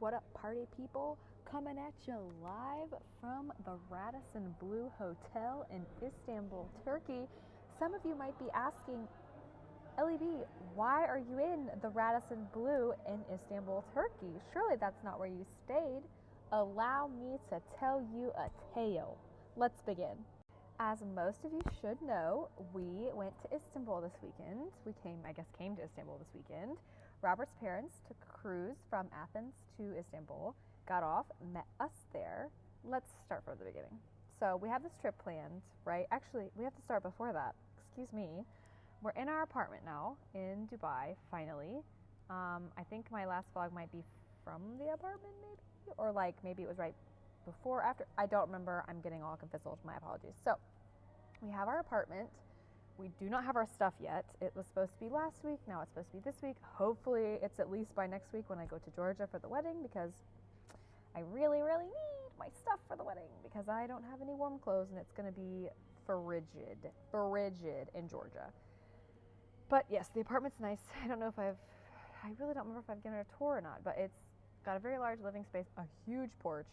What up, party people? Coming at you live from the Radisson Blu Hotel in Istanbul, Turkey. Some of you might be asking, LEB, why are you in the Radisson Blu in Istanbul, Turkey? Surely that's not where you stayed. Allow me to tell you a tale. Let's begin. As most of you should know, we went to Istanbul this weekend. We came to Istanbul this weekend. Robert's parents took a cruise from Athens to Istanbul, got off, met us there. Let's start from the beginning. So we have this trip planned, right? Actually, we have to start before that. Excuse me. We're in our apartment now in Dubai, finally. I think my last vlog might be from the apartment, maybe? Or maybe it was right before, after. I don't remember. I'm getting all confizzled. My apologies. So we have our apartment. We do not have our stuff yet. It was supposed to be last week. Now it's supposed to be this week. Hopefully it's at least by next week when I go to Georgia for the wedding, because I really, really need my stuff for the wedding because I don't have any warm clothes and it's going to be frigid in Georgia. But yes, the apartment's nice. I really don't remember if I've given it a tour or not, but it's got a very large living space, a huge porch.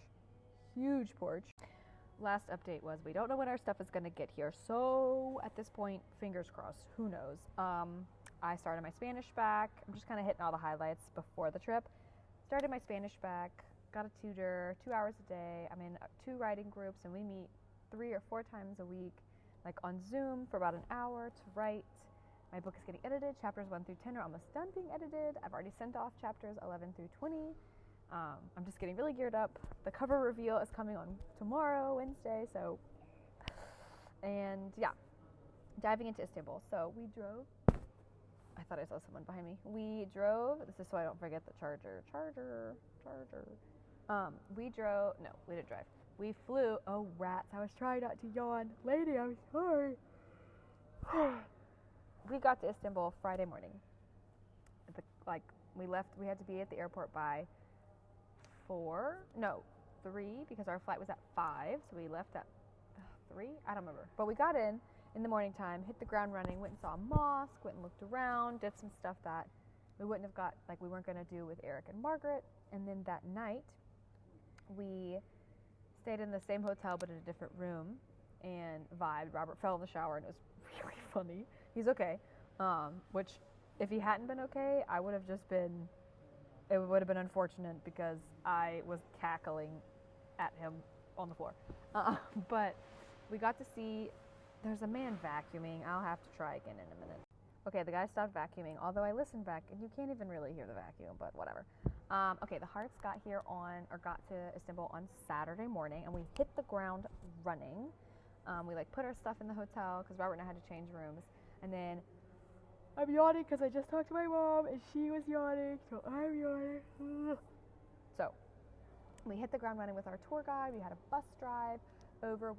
Last update was we don't know when our stuff is going to get here, so at this point, fingers crossed, who knows. I started my Spanish back. I'm just kind of hitting all the highlights before the trip. Started my Spanish back, got a tutor, 2 hours a day. I'm in 2 writing groups, and we meet 3 or 4 times a week, on Zoom for about an hour to write. My book is getting edited. Chapters 1 through 10 are almost done being edited. I've already sent off chapters 11 through 20. I'm just getting really geared up. The cover reveal is coming on tomorrow, Wednesday, and yeah, diving into Istanbul. So we drove. I thought I saw someone behind me. We drove. This is so I don't forget the charger. We didn't drive. We flew. Oh, rats. I was trying not to yawn. Lady, I'm sorry. We got to Istanbul Friday morning. We left. We had to be at the airport by 3, because our flight was at 5, so we left at 3. I don't remember, but we got in the morning time, hit the ground running, went and saw a mosque, went and looked around, did some stuff that we wouldn't have got, we weren't going to do with Eric and Margaret. And then that night we stayed in the same hotel but in a different room and vibed. Robert fell in the shower and it was really funny. He's okay, which if he hadn't been okay, it would have been unfortunate because I was cackling at him on the floor. But we got to see, there's a man vacuuming. I'll have to try again in a minute. Okay, the guy stopped vacuuming, although I listened back and you can't even really hear the vacuum, but whatever. Okay, the Hearts got to Istanbul on Saturday morning and we hit the ground running. We put our stuff in the hotel because Robert and I had to change rooms, and then I'm yawning because I just talked to my mom and she was yawning, so I'm yawning. So we hit the ground running with our tour guide. We had a bus drive over.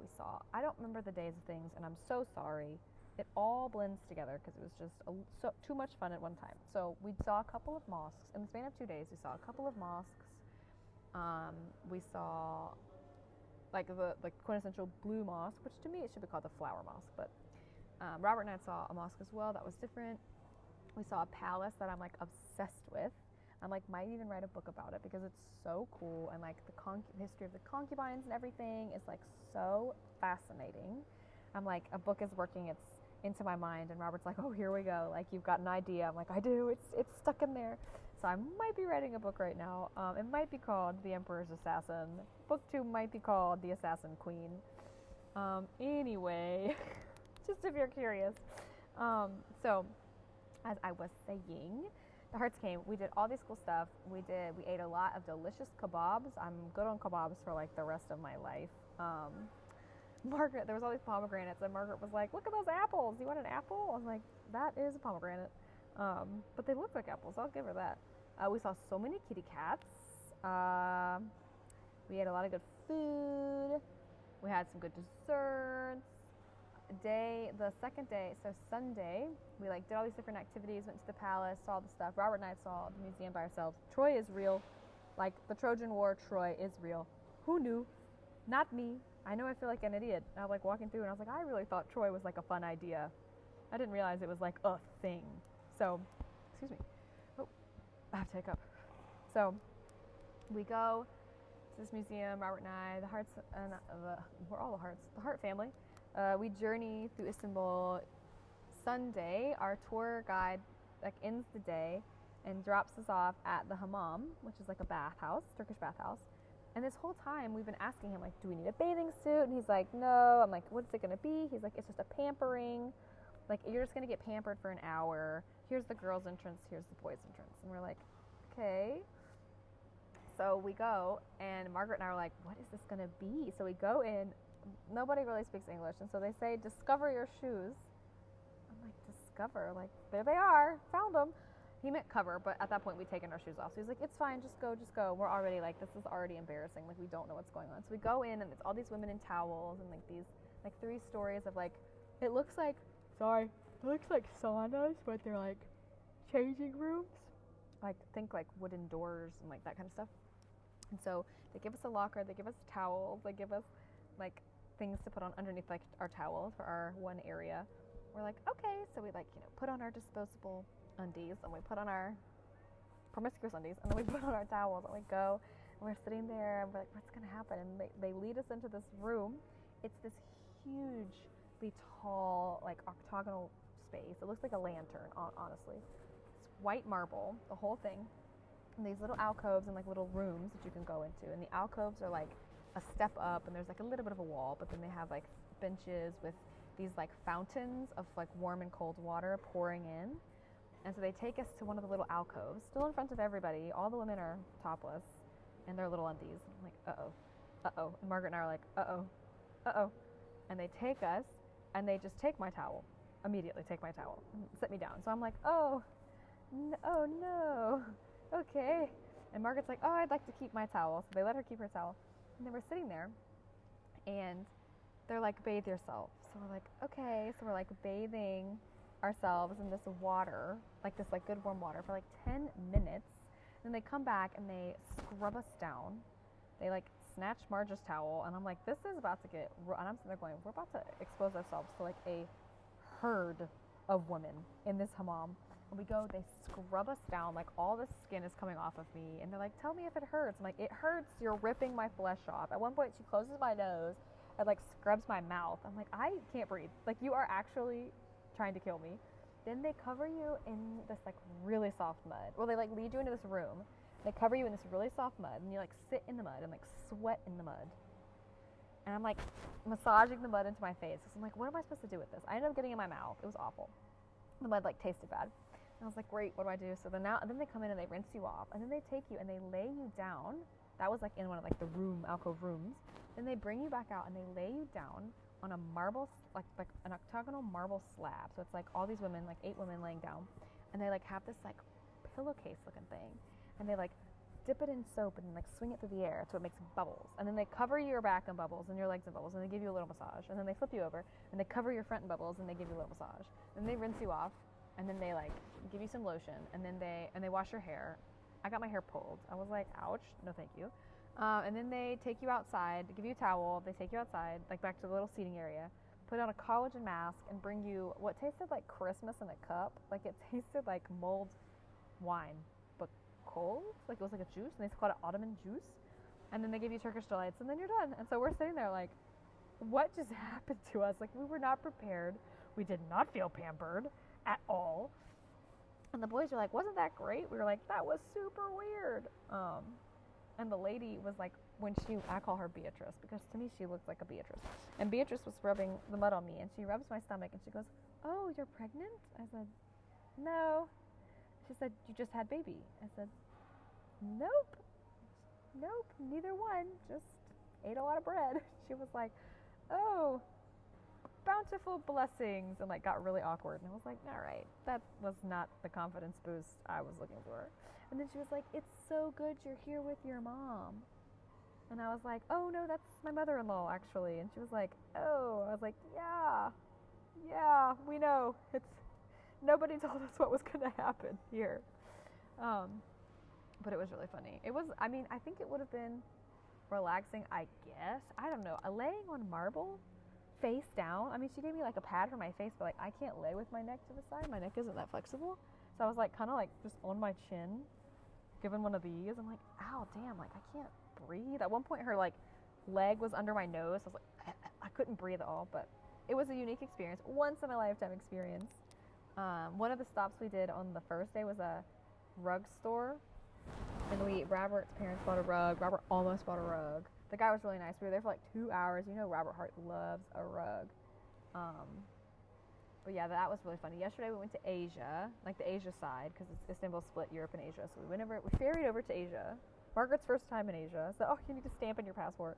I don't remember the days of things, and I'm so sorry. It all blends together because it was just too much fun at one time. So we saw a couple of mosques. In the span of 2 days, we saw a couple of mosques. We saw the quintessential blue mosque, which to me it should be called the flower mosque, but Robert and I saw a mosque as well that was different. We saw a palace that I'm obsessed with. I might even write a book about it because it's so cool, and the history of the concubines and everything is so fascinating. I'm a book is working its into my mind, and Robert's oh, here we go, you've got an idea. I'm I do. It's stuck in there. So I might be writing a book right now. It might be called The Emperor's Assassin. Book 2 might be called The Assassin Queen. Anyway, just if you're curious. So as I was saying, the Hearts came. We did all this cool stuff. We ate a lot of delicious kebabs. I'm good on kebabs for the rest of my life. Margaret, there was all these pomegranates, and Margaret was look at those apples. You want an apple? I was that is a pomegranate. But they look like apples. I'll give her that. We saw so many kitty cats. We ate a lot of good food. We had some good desserts. The second day, so Sunday, we did all these different activities, went to the palace, saw the stuff. Robert and I saw the museum by ourselves. Troy is real. The Trojan War, Troy is real. Who knew? Not me. I know I feel like an idiot. I was walking through and I was I really thought Troy was a fun idea. I didn't realize it was a thing. So, excuse me. Oh, I have to hiccup. So, We go to this museum, Robert and I, the Hearts, we're all the Hearts, the Hart family. We journey through Istanbul. Sunday, our tour guide like ends the day and drops us off at the hammam, which is like a bathhouse, Turkish bathhouse. And this whole time we've been asking him, like, do we need a bathing suit? And he's like, no. I'm like, what's it gonna be? He's like, it's just a pampering. Like, you're just gonna get pampered for an hour. Here's the girls' entrance, here's the boys' entrance. And we're like, okay. So we go, and Margaret and I are like, what is this gonna be? So we go in, nobody really speaks English, and so they say, discover your shoes. I'm like, discover? Like, there they are, found them. He meant cover, but at that point we'd taken our shoes off. So he's like, it's fine, just go, just go. We're already like, this is already embarrassing. Like, we don't know what's going on. So we go in, and it's all these women in towels and like these, like 3 stories of like, it looks like saunas, but they're like changing rooms. Like, think like wooden doors and like that kind of stuff. And so they give us a locker, they give us towels, they give us like things to put on underneath like our towels for our one area. We're like, okay. So we like, put on our disposable undies, and we put on our promiscuous undies, and then we put on our towels, and we go, and we're sitting there, and we're like, what's gonna happen? And they lead us into this room. It's this hugely tall, like octagonal space. It looks like a lantern, honestly. It's white marble, the whole thing, and these little alcoves and like little rooms that you can go into, and the alcoves are like a step up, and there's like a little bit of a wall, but then they have like benches with these like fountains of like warm and cold water pouring in. And so they take us to one of the little alcoves, still in front of everybody. All the women are topless in their little undies. I'm like, uh-oh. And Margaret and I are like, uh-oh. And they take us, and they just take my towel, immediately take my towel, and sit me down. So I'm like, oh no, okay. And Margaret's like, oh, I'd like to keep my towel. So they let her keep her towel. And then we're sitting there, and they're like, bathe yourself. So we're like, okay. So we're like bathing ourselves in this water, like this like good warm water for like 10 minutes. Then they come back and they scrub us down. They like snatch Marge's towel, and I'm like, this is about to get, and I'm sitting there going, we're about to expose ourselves to like a herd of women in this hammam. And we go, they scrub us down, like all the skin is coming off of me, and they're like, tell me if it hurts. I'm like, it hurts, you're ripping my flesh off. At one point she closes my nose and like scrubs my mouth. I'm like, I can't breathe. Like, you are actually trying to kill me. Then they cover you in this like really soft mud. Well, they like lead you into this room. They cover you in this really soft mud, and you like sit in the mud and like sweat in the mud. And I'm like massaging the mud into my face. So I'm like, what am I supposed to do with this? I ended up getting it in my mouth. It was awful. The mud like tasted bad. And I was like, great, what do I do? So then they come in and they rinse you off, and then they take you and they lay you down. That was like in one of like the alcove rooms. Then they bring you back out and they lay you down on a marble, like an octagonal marble slab. So it's like all these women, like 8 women laying down, and they like have this like pillowcase looking thing, and they like dip it in soap and like swing it through the air so it makes bubbles, and then they cover your back in bubbles and your legs in bubbles, and they give you a little massage, and then they flip you over and they cover your front in bubbles and they give you a little massage, and they rinse you off, and then they like give you some lotion, and then they wash your hair. I got my hair pulled. I was like, ouch, no thank you. And then they take you outside, give you a towel, they take you outside, like back to the little seating area, put on a collagen mask, and bring you what tasted like Christmas in a cup. Like, it tasted like mulled wine, but cold. Like, it was like a juice, and they called it Ottoman juice. And then they give you Turkish delights, and then you're done. And so we're sitting there like, what just happened to us? Like, we were not prepared. We did not feel pampered at all. And the boys were like, wasn't that great? We were like, that was super weird. And the lady was like, I call her Beatrice, because to me she looked like a Beatrice. And Beatrice was rubbing the mud on me, and she rubs my stomach, and she goes, oh, you're pregnant? I said, no. She said, you just had baby. I said, nope, neither one, just ate a lot of bread. She was like, oh, bountiful blessings, and like got really awkward. And I was like, all right, that was not the confidence boost I was looking for. And then she was like, it's so good you're here with your mom. And I was like, oh no, that's my mother-in-law actually. And she was like, oh. I was like, yeah, we know. Nobody told us what was going to happen here. But it was really funny. I think it would have been relaxing, I guess. I don't know. Laying on marble, face down. I mean, she gave me like a pad for my face, but like I can't lay with my neck to the side. My neck isn't that flexible. So I was like kind of like just on my chin, given one of these. I'm like, ow, damn, like I can't breathe. At one point, her like leg was under my nose. I was like, I couldn't breathe at all, but it was a unique experience, once in a lifetime experience. One of the stops we did on the first day was a rug store, and Robert's parents bought a rug. Robert almost bought a rug. The guy was really nice. We were there for like 2 hours. You know, Robert Hart loves a rug. But yeah, that was really funny. Yesterday we went to Asia, like the Asia side, because Istanbul split Europe and Asia. So we ferried over to Asia. Margaret's first time in Asia. So, you need to stamp in your passport.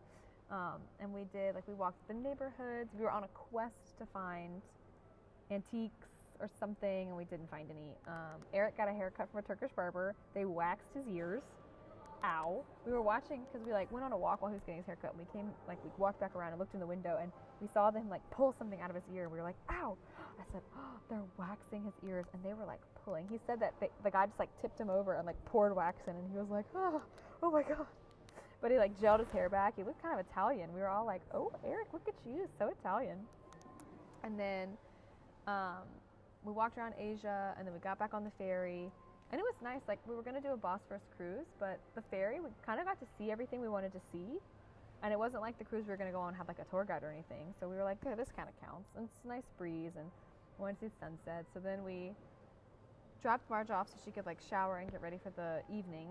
And we walked the neighborhoods. We were on a quest to find antiques or something, and we didn't find any. Eric got a haircut from a Turkish barber. They waxed his ears. Ow. We were watching, because we went on a walk while he was getting his haircut, and we walked back around and looked in the window, and we saw them pull something out of his ear, and we were like, ow. I said, oh, they're waxing his ears, and they were pulling. He said that the guy just tipped him over and poured wax in, and he was like, oh my god. But he gelled his hair back. He looked kind of Italian. We were all like, oh, Eric, look at you, so Italian. And then we walked around Asia, and then we got back on the ferry. And it was nice. We were going to do a Bosphorus cruise, but the ferry, we kind of got to see everything we wanted to see. And it wasn't like the cruise we were going to go on and have a tour guide or anything. So we were like, this kind of counts. And it's a nice breeze, and we wanted to see the sunset. So then we dropped Marge off so she could shower and get ready for the evening.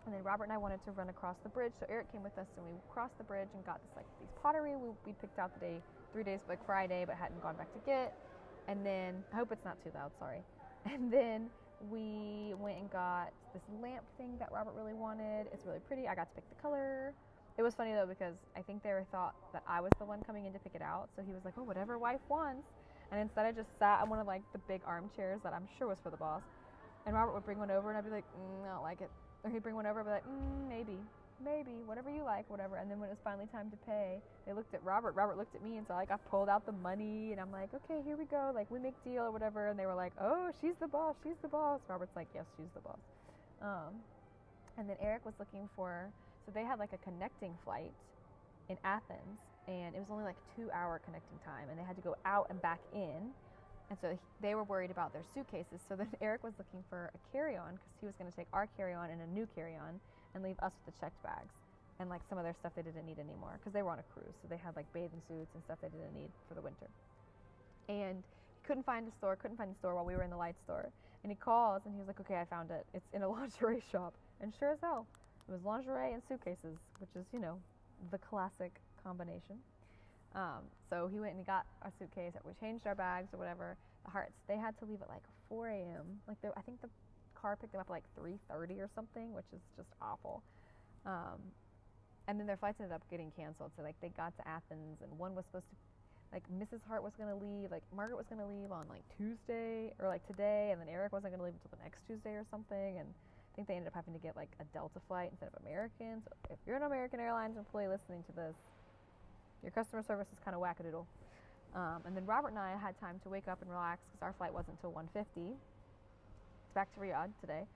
And then Robert and I wanted to run across the bridge. So Eric came with us, and we crossed the bridge and got these pottery we picked out 3 days, Friday, but hadn't gone back to get. And then, I hope it's not too loud, sorry. And then we went and got this lamp thing that Robert really wanted. It's really pretty. I got to pick the color. It was funny though, because I think they thought that I was the one coming in to pick it out. So he was like, oh, whatever wife wants. And instead I just sat on one of the big armchairs that I'm sure was for the boss. And Robert would bring one over, and I'd be like, I don't like it. Or he'd bring one over and be like, maybe, whatever you like, whatever. And then when it was finally time to pay, they looked at Robert. Robert looked at me, and so I pulled out the money, and I'm like, okay, here we go. We make deal or whatever. And they were like, oh, she's the boss. Robert's like, yes, she's the boss. And then Eric was looking for, so they had a connecting flight in Athens, and it was only 2-hour connecting time, and they had to go out and back in. And so they were worried about their suitcases. So then Eric was looking for a carry-on, because he was going to take our carry-on and a new carry-on and leave us with the checked bags and some of their stuff they didn't need anymore, because they were on a cruise. So they had bathing suits and stuff they didn't need for the winter. And he couldn't find the store while we were in the light store. And he calls, and he was like, okay, I found it. It's in a lingerie shop. And sure as hell, it was lingerie and suitcases, which is, the classic combination. So he went and he got our suitcase. We changed our bags or whatever. The Hearts, they had to leave at 4 a.m. I think the car picked them up at 3:30 or something, which is just awful. And then their flights ended up getting canceled. So they got to Athens, and one was supposed to, Mrs. Hart was going to leave, Margaret was going to leave on Tuesday or today, and then Eric wasn't going to leave until the next Tuesday or something. And I think they ended up having to get a Delta flight instead of American. So if you're an American Airlines employee listening to this, your customer service is kind of wackadoodle. And then Robert and I had time to wake up and relax, because our flight wasn't until 1:50. It's back to Riyadh today.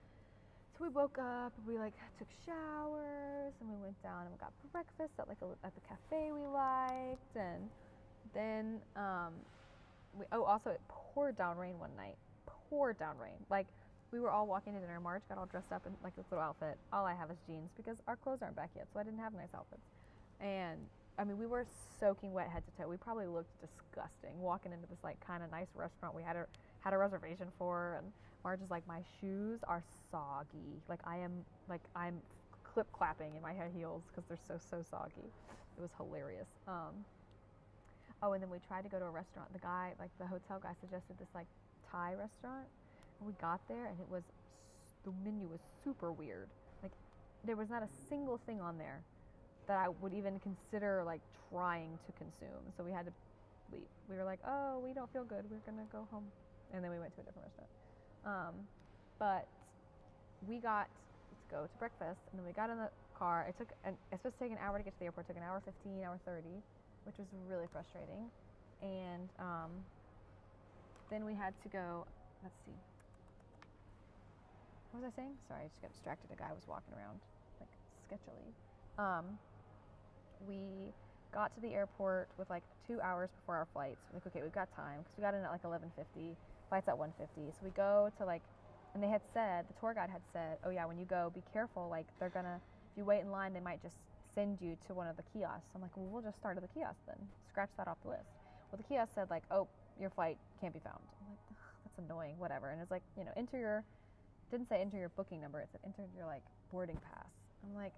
So we woke up, and we took showers, and we went down and we got breakfast at at the cafe we liked. And then also it poured down rain one night. Poured down rain. We were all walking to dinner. Marge got all dressed up in this little outfit. All I have is jeans, because our clothes aren't back yet, so I didn't have nice outfits. And we were soaking wet head to toe. We probably looked disgusting walking into this kind of nice restaurant we had a reservation for. And Marge is like, my shoes are soggy. I'm clip clapping in my high heels because they're so soggy. It was hilarious. And then we tried to go to a restaurant. The guy, the hotel guy, suggested this Thai restaurant. And we got there, and the menu was super weird. There was not a single thing on there that I would even consider trying to consume. So we had to leave. We were like, oh, we don't feel good, we're gonna go home. And then we went to a different restaurant. But we got to go to breakfast, and then we got in the car. It's supposed to take an hour to get to the airport. It took an hour 15, hour 30, which was really frustrating. And then we had to go, let's see. What was I saying? Sorry, I just got distracted. A guy was walking around sketchily. We got to the airport with 2 hours before our flights. Okay, we've got time, because we got in at 11:50. Flight's at 1:50. So we go to And they had said, the tour guide had said, oh yeah, when you go, be careful. Like they're gonna, if you wait in line, they might just send you to one of the kiosks. I'm like, well, we'll just start at the kiosk then. Scratch that off the list. Well, the kiosk said like, oh, your flight can't be found. I'm like, that's annoying, whatever. And it's like, you know, didn't say enter your booking number. It said enter your like boarding pass. I'm like,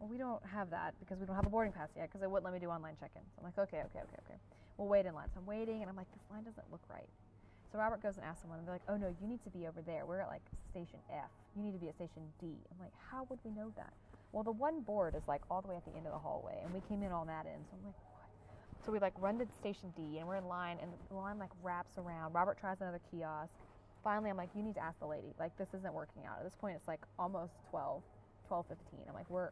well, we don't have that because we don't have a boarding pass yet because it wouldn't let me do online check-in. So I'm like, okay. We'll wait in line. So I'm waiting and I'm like, this line doesn't look right. So Robert goes and asks someone and they're like, oh no, you need to be over there. We're at like station F. You need to be at station D. I'm like, how would we know that? Well, the one board is like all the way at the end of the hallway and we came in on that end. So I'm like, what? So we like run to station D and we're in line and the line like wraps around. Robert tries another kiosk. Finally, I'm like, you need to ask the lady. Like, this isn't working out. At this point, it's like almost 12:15. I'm like, we're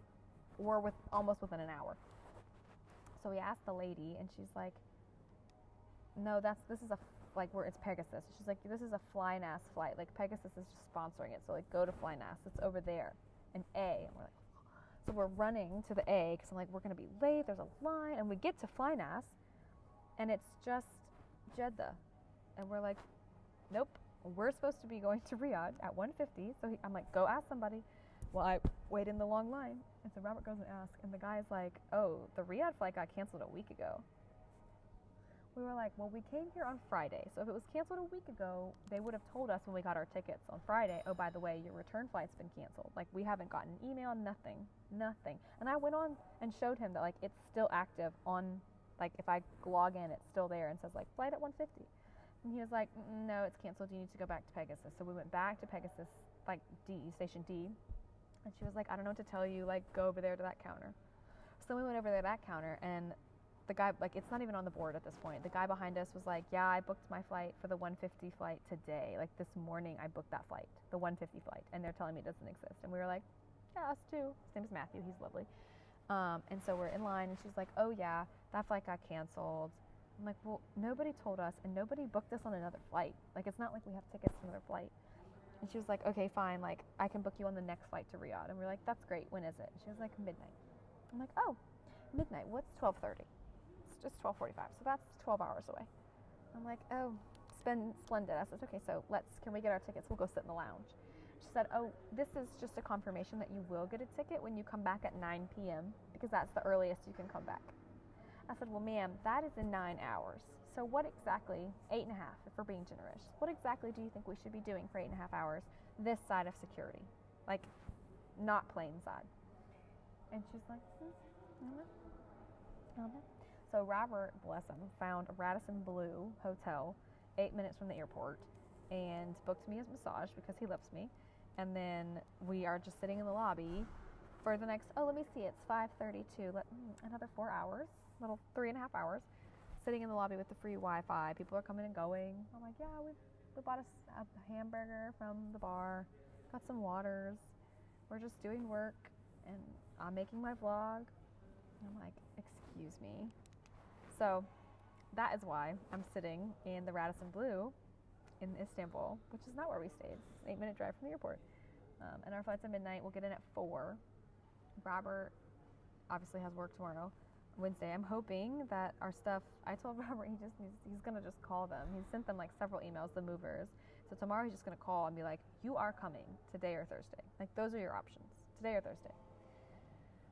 almost within an hour. So we asked the lady, and she's like, no, this is it's Pegasus. She's like, this is a FlyNAS flight. Like, Pegasus is just sponsoring it. So, like, go to FlyNAS. It's over there. An A. And we're like, so we're running to the A because I'm like, we're going to be late. There's a line. And we get to FlyNAS, and it's just Jeddah. And we're like, nope. We're supposed to be going to Riyadh at 1:50. So I'm like, go ask somebody. Well, I wait in the long line. And so Robert goes and asks. And the guy's like, oh, the Riyadh flight got canceled a week ago. We were like, well, we came here on Friday. So if it was canceled a week ago, they would have told us when we got our tickets on Friday, oh, by the way, your return flight's been canceled. Like, we haven't gotten an email, nothing. And I went on and showed him that, like, it's still active on, like, if I log in, it's still there and says, like, flight at 1:50. And he was like, no, it's canceled. You need to go back to Pegasus. So we went back to Pegasus, like station D. And she was like, I don't know what to tell you. Like, go over there to that counter. So we went over there to that counter. And the guy, like, it's not even on the board at this point. The guy behind us was like, yeah, I booked my flight for the 1:50 flight today. Like, this morning I booked that flight, the 1:50 flight. And they're telling me it doesn't exist. And we were like, yeah, us too. His name is Matthew. He's lovely. And so we're in line. And she's like, oh, yeah, that flight got canceled. I'm like, well, nobody told us, and nobody booked us on another flight. Like, it's not like we have tickets to another flight. And she was like, okay, fine. Like, I can book you on the next flight to Riyadh. And we're like, that's great. When is it? And she was like, midnight. I'm like, oh, midnight. What's 12:30? It's just 12:45. So that's 12 hours away. I'm like, oh, splendid. I said, okay, so can we get our tickets? We'll go sit in the lounge. She said, oh, this is just a confirmation that you will get a ticket when you come back at 9 p.m. because that's the earliest you can come back. I said, well, ma'am, that is in 9 hours. So what exactly, 8.5 if we're being generous, what exactly do you think we should be doing for 8.5 hours this side of security? Like, not plain side. And she's like, So Robert, bless him, found a Radisson Blu hotel 8 minutes from the airport and booked me his massage because he loves me. And then we are just sitting in the lobby for the next, let me see, it's 5:32, another 4 hours. Little 3.5 hours sitting in the lobby with the free Wi-Fi. People are coming and going. I'm like, yeah, we bought a hamburger from the bar, got some waters. We're just doing work, and I'm making my vlog. I'm like, excuse me. So that is why I'm sitting in the Radisson Blu in Istanbul, which is not where we stayed. It's an 8-minute drive from the airport. And our flight's at midnight. We'll get in at 4. Robert obviously has work tomorrow. Wednesday. I'm hoping that our stuff, I told Robert he's going to just call them. He sent them like several emails, the movers. So tomorrow he's just going to call and be like, you are coming today or Thursday. Like, those are your options, today or Thursday.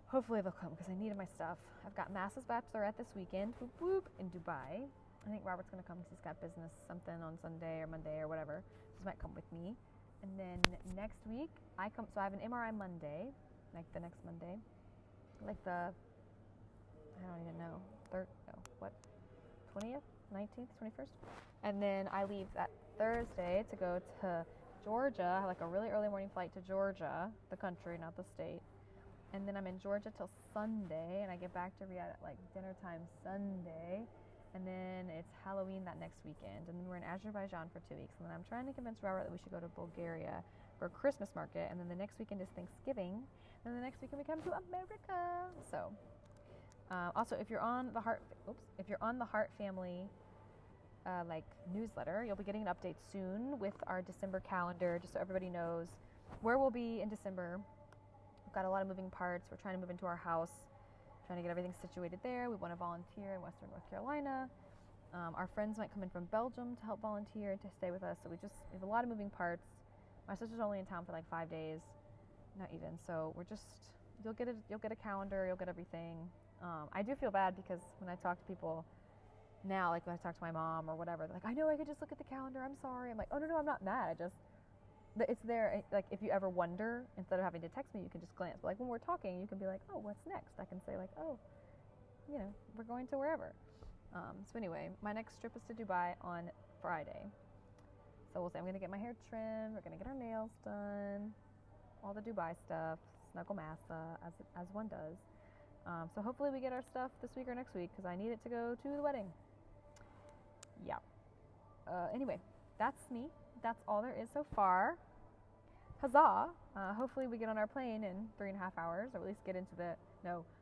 Hopefully they'll come because I needed my stuff. I've got Mass's Bachelorette this weekend, whoop whoop, in Dubai. I think Robert's going to come because he's got business, something on Sunday or Monday or whatever. So he might come with me. And then next week, so I have an MRI Monday, like the next Monday. Like I don't even know, 20th, 19th, 21st? And then I leave that Thursday to go to Georgia, like a really early morning flight to Georgia, the country, not the state. And then I'm in Georgia till Sunday, and I get back to Riyadh at like dinner time Sunday. And then it's Halloween that next weekend. And then we're in Azerbaijan for 2 weeks. And then I'm trying to convince Robert that we should go to Bulgaria for a Christmas market. And then the next weekend is Thanksgiving. And then the next weekend we come to America. So... also, if you're on the Heart Family like newsletter, you'll be getting an update soon with our December calendar, just so everybody knows where we'll be in December. We've got a lot of moving parts. We're trying to move into our house, trying to get everything situated there. We want to volunteer in Western North Carolina. Our friends might come in from Belgium to help volunteer and to stay with us. So we have a lot of moving parts. My sister's only in town for like 5 days, not even. So you'll get a calendar, you'll get everything. I do feel bad because when I talk to people now, like when I talk to my mom or whatever, they're like, I know I could just look at the calendar. I'm sorry. I'm like, oh no, I'm not mad. It's there. Like if you ever wonder, instead of having to text me, you can just glance. But like when we're talking, you can be like, oh, what's next? I can say like, oh, we're going to wherever. So anyway, my next trip is to Dubai on Friday. So we'll say I'm gonna get my hair trimmed. We're gonna get our nails done, all the Dubai stuff, snuggle massa as one does. So hopefully we get our stuff this week or next week because I need it to go to the wedding. Yeah. Anyway, that's me. That's all there is so far. Huzzah! Hopefully we get on our plane in 3.5 hours, or at least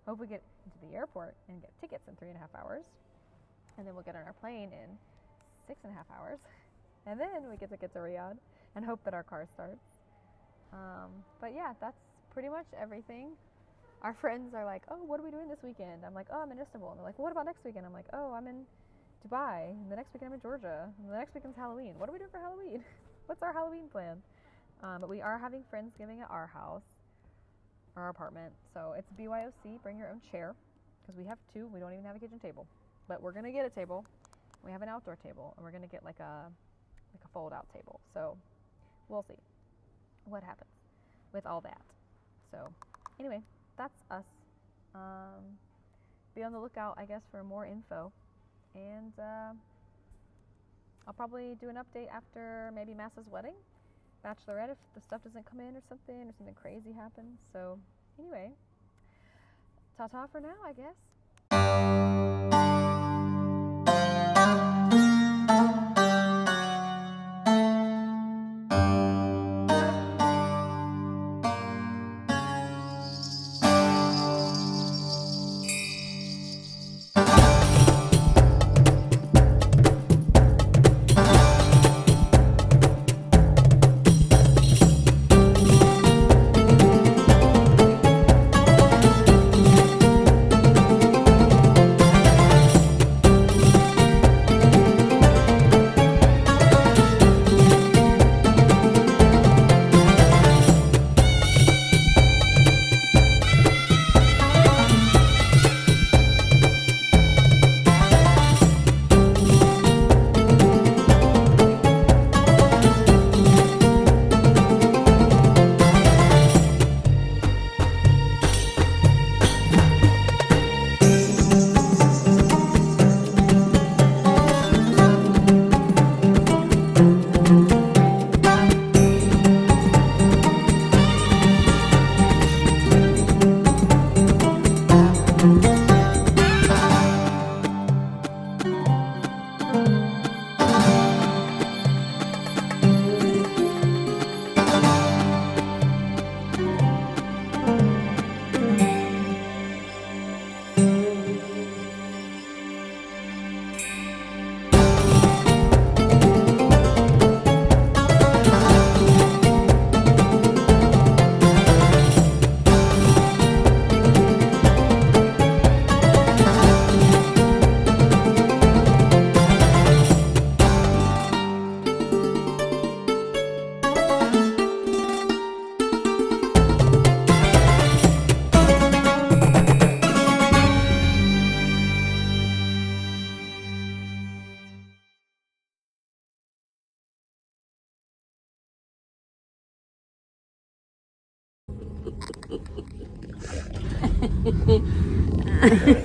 hopefully get into the airport and get tickets in 3.5 hours. And then we'll get on our plane in 6.5 hours. And then we get to Riyadh and hope that our car starts. But yeah, that's pretty much everything. Our friends are like, oh, what are we doing this weekend? I'm like, oh, I'm in Istanbul. And they're like, well, what about next weekend? I'm like, oh, I'm in Dubai. And the next weekend I'm in Georgia. And the next weekend's Halloween. What are we doing for Halloween? What's our Halloween plan? But we are having Friendsgiving at our house, our apartment. So it's BYOC, bring your own chair, because we have 2. We don't even have a kitchen table. But we're going to get a table. We have an outdoor table, and we're going to get like a fold-out table. So we'll see what happens with all that. So anyway, that's us. Be on the lookout, I guess, for more info. And I'll probably do an update after maybe Massa's wedding, bachelorette, if the stuff doesn't come in or something crazy happens. So anyway, ta-ta for now, I guess.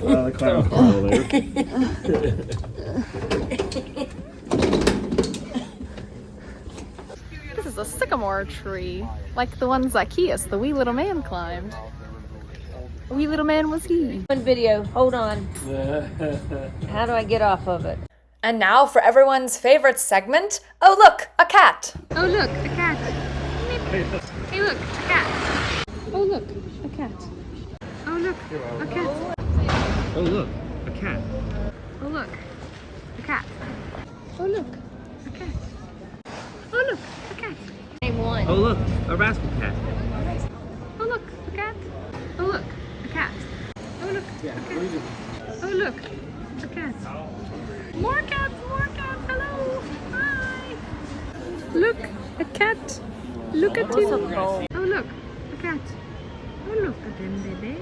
Well, the clown parlor. This is a sycamore tree, like the ones Zacchaeus, the wee little man, climbed. A wee little man was he. One video, hold on. How do I get off of it? And now for everyone's favorite segment, oh look, a cat. Oh look, a cat. Hey look, a cat. Oh look, a cat. Oh look, a cat. Oh look, a cat. Oh look, a cat. Oh look, a cat. Oh look, a cat. Name one. Oh look, a rascal cat. Oh look, a cat. Oh look, a cat. Oh look, a cat. Oh look, a cat. More cats, more cats. Hello. Hi. Look, a cat. Look at him. Oh, look, a cat. Oh, look at him, baby.